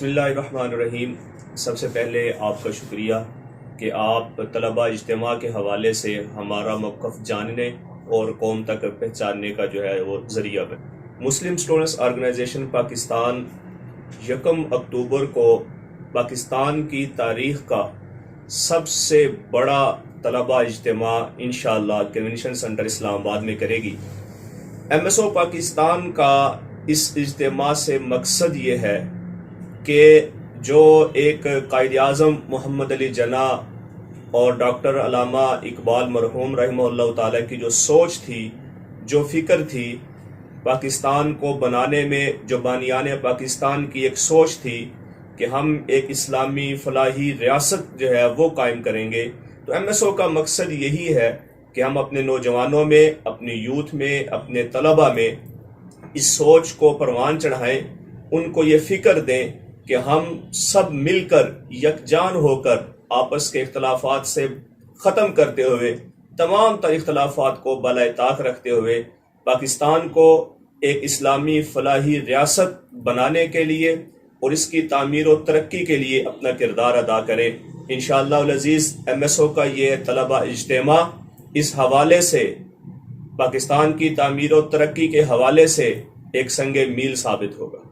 بسم اللہ الرحمن الرحیم۔ سب سے پہلے آپ کا شکریہ کہ آپ طلبہ اجتماع کے حوالے سے ہمارا موقف جاننے اور قوم تک پہنچانے کا وہ ذریعہ بنے۔ مسلم اسٹوڈنٹس آرگنائزیشن پاکستان 1 اکتوبر کو پاکستان کی تاریخ کا سب سے بڑا طلبہ اجتماع انشاءاللہ کنونشن سینٹر اسلام آباد میں کرے گی۔ MSO پاکستان کا اس اجتماع سے مقصد یہ ہے کہ جو ایک قائد اعظم محمد علی جناح اور ڈاکٹر علامہ اقبال مرحوم رحمہ اللہ تعالیٰ کی جو سوچ تھی، جو فکر تھی پاکستان کو بنانے میں، جو بانیان پاکستان کی ایک سوچ تھی کہ ہم ایک اسلامی فلاحی ریاست وہ قائم کریں گے، تو MSO کا مقصد یہی ہے کہ ہم اپنے نوجوانوں میں، اپنے یوتھ میں، اپنے طلبہ میں اس سوچ کو پروان چڑھائیں، ان کو یہ فکر دیں کہ ہم سب مل کر یکجان ہو کر آپس کے اختلافات سے ختم کرتے ہوئے، تمام تر اختلافات کو بالائے طاق رکھتے ہوئے پاکستان کو ایک اسلامی فلاحی ریاست بنانے کے لیے اور اس کی تعمیر و ترقی کے لیے اپنا کردار ادا کریں۔ انشاءاللہ العزیز MSO کا یہ طلبہ اجتماع اس حوالے سے، پاکستان کی تعمیر و ترقی کے حوالے سے ایک سنگ میل ثابت ہوگا۔